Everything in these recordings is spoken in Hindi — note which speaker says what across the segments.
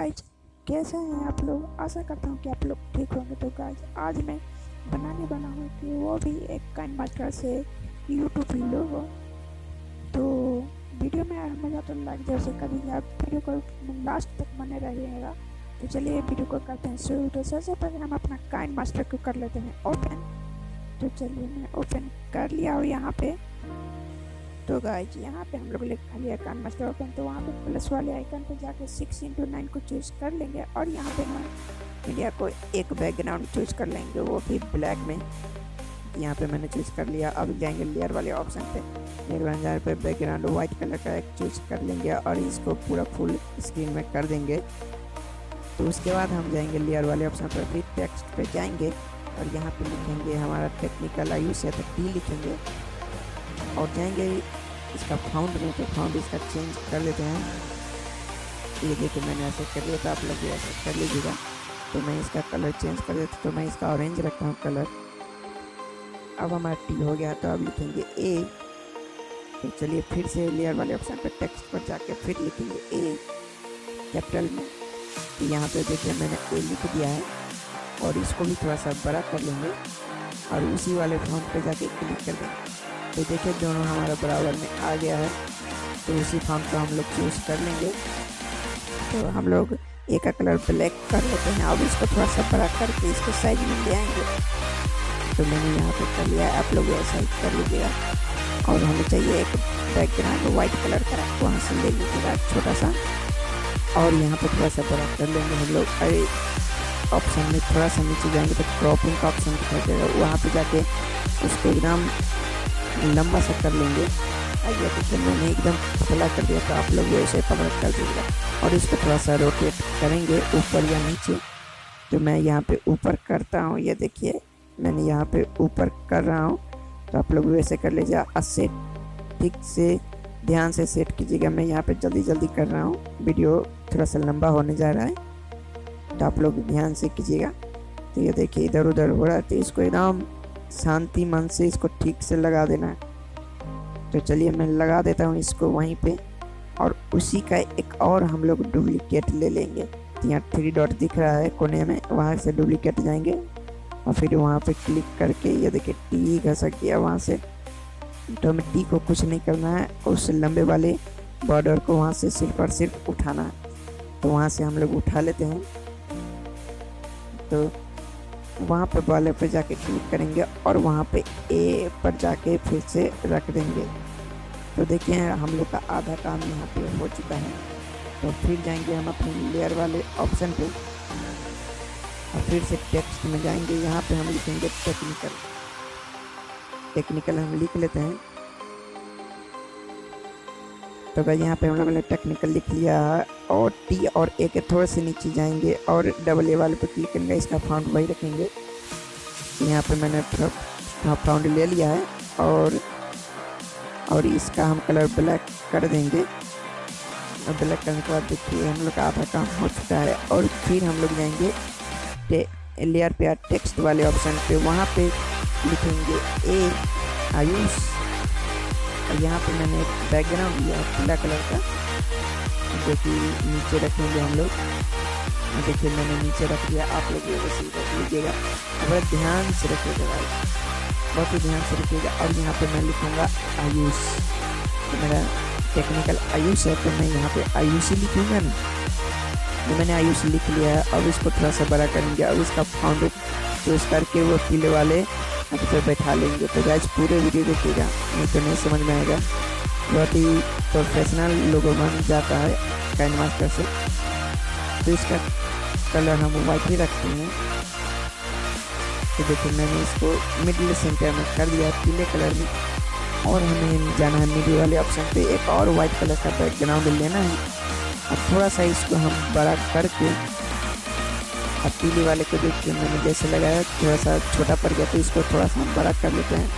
Speaker 1: गाइज कैसे हैं आप लोग। आशा करता हूँ कि आप लोग ठीक होंगे। तो गाइज आज मैं बनाने बना हूँ कि वो भी एक काइंडमास्टर से यूट्यूब लोगो। तो वीडियो में मज़ा तो लाइक जैसे कभी आप वीडियो को लास्ट तक बने रहिएगा। तो चलिए वीडियो को करते हैं शुरू। तो सबसे पहले हम अपना काइंडमास्टर को कर लेते हैं ओपन। तो चलिए मैं ओपन कर लिया और यहाँ पे तो गाइज यहाँ पे हम लोग लिखा लिया काइंडमास्टर ओपन। तो वहाँ पे प्लस वाले आइकन पे जाके 6x9 को चूज़ कर लेंगे और यहाँ पे मैं इंडिया को एक बैकग्राउंड चूज़ कर लेंगे, वो भी ब्लैक में। यहाँ पे मैंने चूज़ कर लिया। अब जाएंगे लेयर वाले ऑप्शन पे, लेयर पे बैकग्राउंड वाइट कलर का एक चूज़ कर लेंगे और इसको पूरा फुल स्क्रीन में कर देंगे। तो उसके बाद हम जाएंगे लेयर वाले ऑप्शन पर, फिर टेक्स्ट पे जाएंगे और यहाँ पे लिखेंगे हमारा टेक्निकल आयुष है तो टी लिखेंगे और जाएंगे इसका फाउंड में। तो फाउंड इसका चेंज कर लेते हैं। ये देखिए मैंने ऐसे कर लिया, तो आप लोग भी ऐसे कर लीजिएगा। तो मैं इसका कलर चेंज कर देता, तो मैं इसका ऑरेंज रखता हूँ कलर। अब हमारा टी हो गया, तो अब लिखेंगे ए। तो चलिए फिर से लेयर वाले ऑप्शन पर टेक्स्ट पर जाके फिर लिखेंगे ए कैपिटल में। तो यहाँ पे देखिए मैंने ए लिख दिया है और इसको भी थोड़ा सा बड़ा कर लेंगे और उसी वाले फॉन्ट पे जाके क्लिक कर देंगे। तो देखिए दोनों हमारा बराबर में आ गया है। तो उसी फॉन्ट को हम लोग चूज़ कर लेंगे। तो हम लोग ए का कलर ब्लैक कर लेते हैं। अब इसको थोड़ा सा बड़ा करके इसको साइज में ले आएंगे। तो मैंने यहाँ पे कर लिया, आप लोग ऐसा ही कर लीजिएगा। और हमें चाहिए एक बैकग्राउंड वाइट कलर का, वहाँ से ले लीजिएगा छोटा सा और यहाँ पे थोड़ा सा बड़ा कर लेंगे हम लोग। अरे ऑप्शन में थोड़ा सा नीचे जाएंगे तो क्रॉपिंग का ऑप्शन दिखाई देगा, वहाँ पे जाके उसको एकदम लंबा सा कर लेंगे। आइए देखिए मैंने एकदम पतला कर दिया, तो आप लोग वैसे पतला कर दीजिएगा और इसको थोड़ा सा रोटेट करेंगे ऊपर या नीचे। तो मैं यहाँ पे ऊपर करता हूँ, ये देखिए मैंने यहाँ पे ऊपर कर रहा हूँ। तो आप लोग वैसे कर लीजिए। सेट ठीक से ध्यान से सेट कीजिएगा। मैं यहाँ पे जल्दी जल्दी कर रहा हूँ, वीडियो थोड़ा सा लंबा होने जा रहा है, तो आप लोग ध्यान से कीजिएगा। तो ये देखिए इधर उधर हो रहा है, तो इसको एकदम शांति मन से इसको ठीक से लगा देना है। तो चलिए मैं लगा देता हूँ इसको वहीं पे और उसी का एक और हम लोग डुप्लीकेट ले लेंगे। तो यहाँ 3 डॉट दिख रहा है कोने में, वहाँ से डुप्लीकेट जाएंगे और फिर वहाँ पे क्लिक करके ये देखिए टी घसक गया वहाँ से। तो हमें टी को कुछ नहीं करना है, उस लंबे वाले बॉर्डर को वहाँ से सिर्फ और सिर्फ उठाना है। तो वहाँ से हम लोग उठा लेते हैं। तो वहाँ पे वाले पे जाके क्लिक करेंगे और वहाँ पे ए पर जाके फिर से रख देंगे। तो देखिए हम लोग का आधा काम यहाँ पे हो चुका है। तो फिर जाएंगे हम अपने लेयर वाले ऑप्शन पे और फिर से टेक्स्ट में जाएंगे। यहाँ पे हम लिखेंगे टेक्निकल हम लिख लेते हैं। तो भाई यहाँ पे हम लोगों ने टेक्निकल लिख लिया और टी और ए के थोड़े से नीचे जाएंगे और डबल ए वाले पे क्लिक करेंगे, इसका फाउंड वही रखेंगे। यहाँ पे मैंने फाउंड ले लिया है और इसका हम कलर ब्लैक कर देंगे। और ब्लैक करने के बाद देखिए हम लोग का आधा काम हो चुका है। और फिर हम लोग जाएंगे लेयर पे टेक्स्ट वाले ऑप्शन पे, वहाँ पे लिखेंगे ए आयुष। और यहाँ पे मैंने एक बैकग्राउंड लिया पीला कलर का, जो कि नीचे रखेंगे हम लोग। देखिए मैंने नीचे रख दिया, आप लोग ये वैसे रख लीजिएगा। बहुत ध्यान से रखिएगा भाई, बहुत ही ध्यान से रखिएगा। और यहाँ पे मैं लिखूँगा आयुष। तो मेरा टेक्निकल आयुष है, तो मैं यहाँ पे आयुष ही लिखूँगा ना। तो मैंने आयुष लिख लिया है। अब इसको थोड़ा सा बड़ा करेंगे और इसका फाउंड चूज़ करके वो पीले वाले पे बैठा लेंगे। तो गाइस पूरे वीडियो देखिएगा, नहीं तो नहीं समझ में आएगा। बहुत ही प्रोफेशनल लोगो बन जाता है काइंडमास्टर से। तो इसका कलर हम वाइट ही रखते हैं। तो देखिए मैंने इसको मिडिल सेंटर में कर दिया पीले कलर में। और हमें जाना है मिडिल वाले ऑप्शन पे, एक और वाइट कलर का बैकग्राउंड लेना है और थोड़ा सा इसको हम बड़ा करके और पीले वाले को देखिए मैंने जैसे लगाया थोड़ा सा छोटा पड़ गया, तो इसको थोड़ा सा हम बड़ा कर लेते हैं।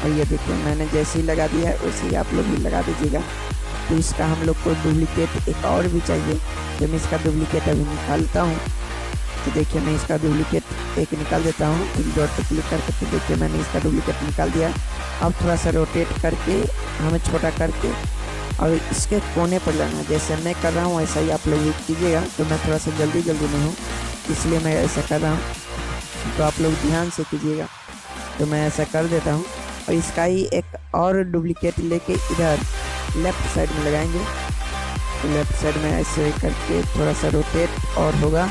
Speaker 1: और ये देखिए मैंने जैसे ही लगा दिया है वैसे ही आप लोग भी लगा दीजिएगा। तो इसका हम लोग को डुप्लीकेट एक और भी चाहिए, तो मैं इसका डुप्लीकेट अभी निकालता हूँ। तो देखिए मैं इसका डुप्लीकेट एक निकाल देता हूँ, फिर डॉट पर क्लिक करके। तो देखिए मैंने इसका डुप्लीकेट निकाल दिया। अब थोड़ा सा रोटेट करके हमें छोटा करके और इसके कोने पर लेना है। जैसे मैं कर रहा हूँ ऐसा ही आप लोग भी कीजिएगा। तो मैं थोड़ा सा जल्दी में हूँ इसलिए मैं ऐसा कर रहा हूँ, तो आप लोग ध्यान से कीजिएगा। तो मैं ऐसा कर देता हूँ और इसका ही एक और डुप्लीकेट लेके इधर लेफ्ट साइड में लगाएंगे। तो लेफ्ट साइड में ऐसे करके थोड़ा सा रोटेट और होगा।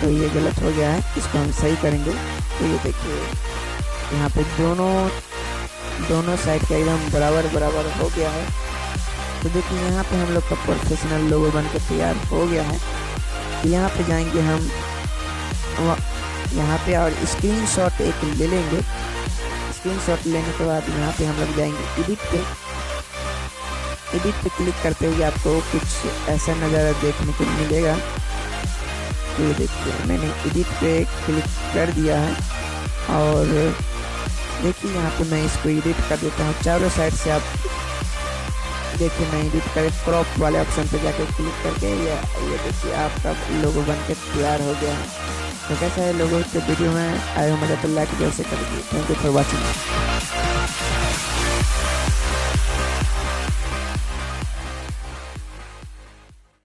Speaker 1: तो ये गलत हो गया है, इसको हम सही करेंगे। तो ये देखिए यहाँ पे दोनों साइड का एकदम बराबर हो गया है। तो देखिए यहाँ पे हम लोग का प्रोफेशनल लोगो बन के तैयार हो गया है। तो यहाँ पे जाएंगे हम यहाँ पे और स्क्रीनशॉट एक ले लेंगे। स्क्रीनशॉट लेने के बाद यहाँ पे हम लोग जाएंगे एडिट पे क्लिक करते हुए आपको कुछ ऐसा नज़ारा देखने को मिलेगा। तो ये देखिए मैंने एडिट पे क्लिक कर दिया है और देखिए यहाँ पे मैं इसको एडिट कर देता हूँ। चारों साइड से आप देखिए मैं एडिट कर क्रॉप वाले ऑप्शन पे जाकर क्लिक करके ये देखिए आपका लोगो बन के तैयार हो गया है। तो कैसा है लोगो? तो वीडियो में आए हो मजा तो लाइक जैसे कर दीजिए। Thank you for watching.